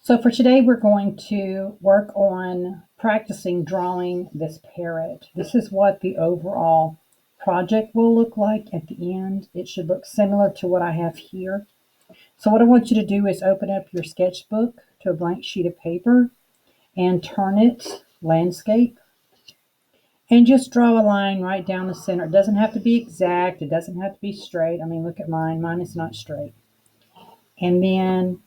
So for today, we're going to work on practicing drawing this parrot. This is what the overall project will look like at the end. It should look similar to what I have here. So what I want you to do is open up your sketchbook to a blank sheet of paper and turn it landscape and just draw a line right down the center. It doesn't have to be exact. It doesn't have to be straight. I mean, look at mine. Mine is not straight. And then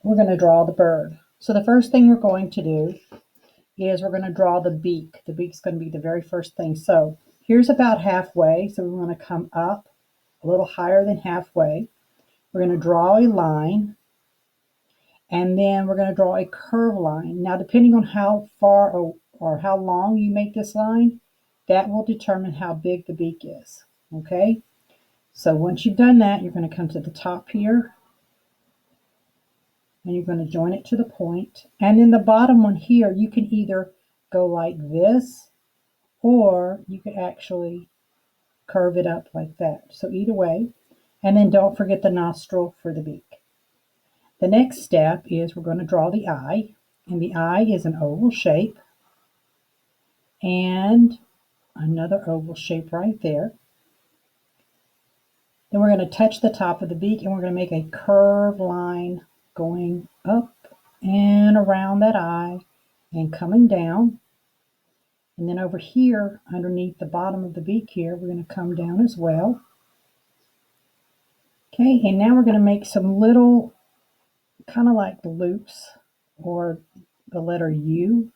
we're going to draw the bird. So the first thing we're going to do is we're going to draw the beak. The beak's going to be the very first thing. So here's about halfway. So we want to come up a little higher than halfway. We're going to draw a line, and then we're going to draw a curved line. Now, depending on how far or how long you make this line, that will determine how big the beak is. Okay? So once you've done that, you're going to come to the top here, and you're going to join it to the point. And then the bottom one here, you can either go like this, or you could actually curve it up like that. So either way. And then don't forget the nostril for the beak. The next step is we're going to draw the eye. And the eye is an oval shape. And another oval shape right there. Then we're going to touch the top of the beak, and we're going to make a curved line going up and around that eye and coming down. And then over here, underneath the bottom of the beak here, we're going to come down as well. Okay, and now we're going to make some little, kind of like loops, or the letter U.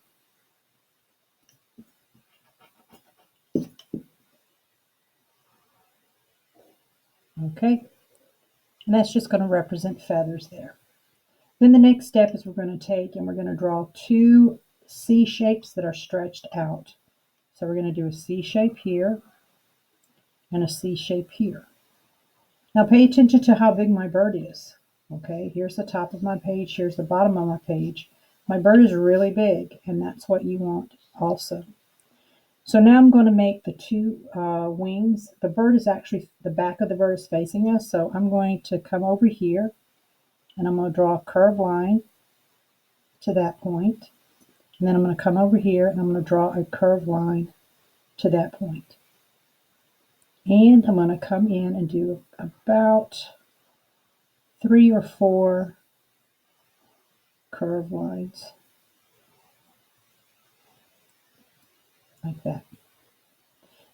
Okay, and that's just going to represent feathers there. Then the next step is we're going to take and we're going to draw two C shapes that are stretched out. So we're going to do a C shape here and a C shape here. Now pay attention to how big my bird is. Okay, here's the top of my page, here's the bottom of my page. My bird is really big, and that's what you want also. So now I'm going to make the two wings. The bird is actually, the back of the bird is facing us, so I'm going to come over here, and I'm going to draw a curved line to that point. And then I'm going to come over here, and I'm going to draw a curved line to that point. And I'm going to come in and do about 3 or 4 curved lines like that.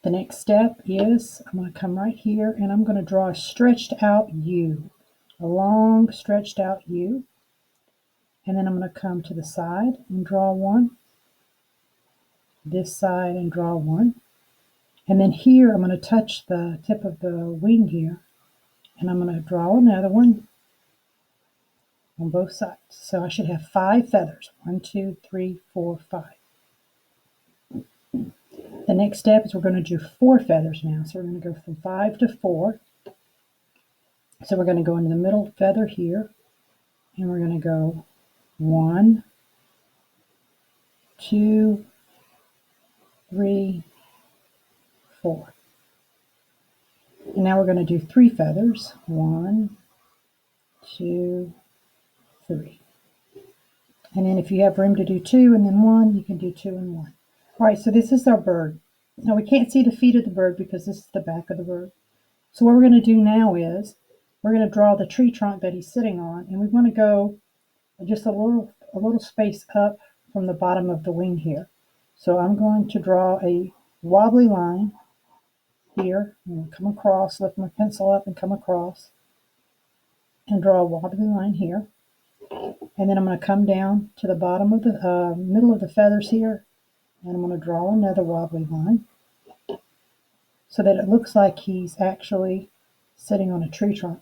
The next step is I'm going to come right here, and I'm going to draw a stretched out U, a long stretched out U. And then I'm going to come to the side and draw one, this side and draw one. And then here I'm going to touch the tip of the wing here, and I'm going to draw another one on both sides. So I should have 5 feathers. 1, 2, 3, 4, 5. The next step is we're going to do 4 feathers now. So we're going to go from 5 to 4. So we're going to go into the middle feather here, and we're going to go 1, 2, 3, 4. And now we're going to do 3 feathers. 1, 2, 3. And then if you have room to do 2 and then 1, you can do 2 and 1. All right, so this is our bird. Now we can't see the feet of the bird because this is the back of the bird. So what we're going to do now is we're going to draw the tree trunk that he's sitting on, and we want to go just a little space up from the bottom of the wing here. So I'm going to draw a wobbly line here. I'm going to come across, lift my pencil up and come across and draw a wobbly line here. And then I'm going to come down to the bottom of the middle of the feathers here, and I'm going to draw another wobbly line so that it looks like he's actually sitting on a tree trunk.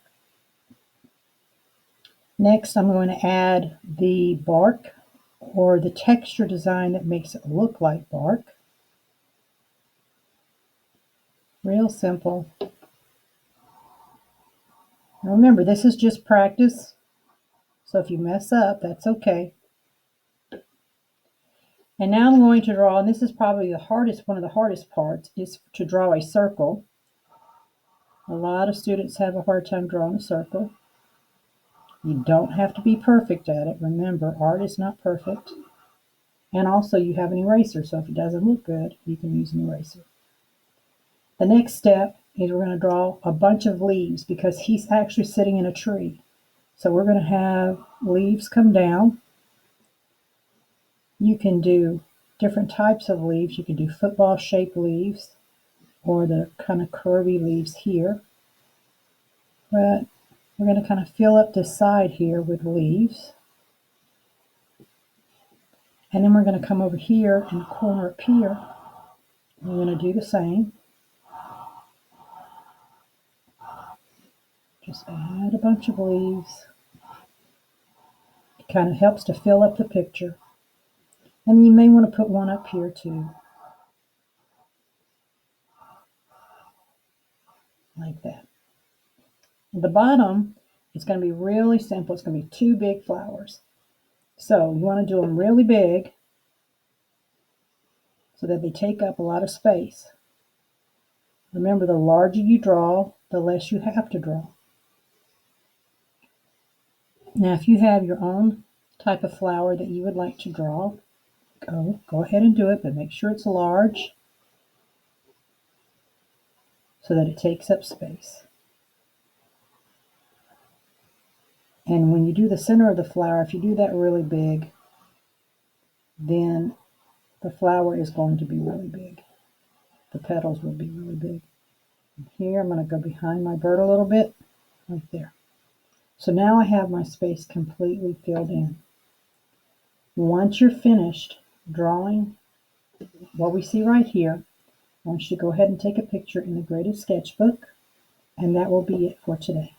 Next, I'm going to add the bark, or the texture design that makes it look like bark. Real simple. Now remember, this is just practice, so if you mess up, that's okay. And now I'm going to draw, and this is probably one of the hardest parts, is to draw a circle. A lot of students have a hard time drawing a circle. You don't have to be perfect at it. Remember, art is not perfect. And also you have an eraser, so if it doesn't look good, you can use an eraser. The next step is we're going to draw a bunch of leaves because he's actually sitting in a tree. So we're going to have leaves come down. You can do different types of leaves. You can do football shaped leaves or the kind of curvy leaves here. But we're going to kind of fill up this side here with leaves. And then we're going to come over here in the corner up here. We're going to do the same. Just add a bunch of leaves. It kind of helps to fill up the picture. And you may want to put one up here too. Like that. At the bottom, it's going to be really simple. It's going to be two big flowers. So you want to do them really big so that they take up a lot of space. Remember, the larger you draw, the less you have to draw. Now, if you have your own type of flower that you would like to draw, go ahead and do it, but make sure it's large so that it takes up space. And when you do the center of the flower, if you do that really big, then the flower is going to be really big. The petals will be really big. And here, I'm going to go behind my bird a little bit, right there. So now I have my space completely filled in. Once you're finished drawing what we see right here, I want you to go ahead and take a picture in the graded sketchbook, and that will be it for today.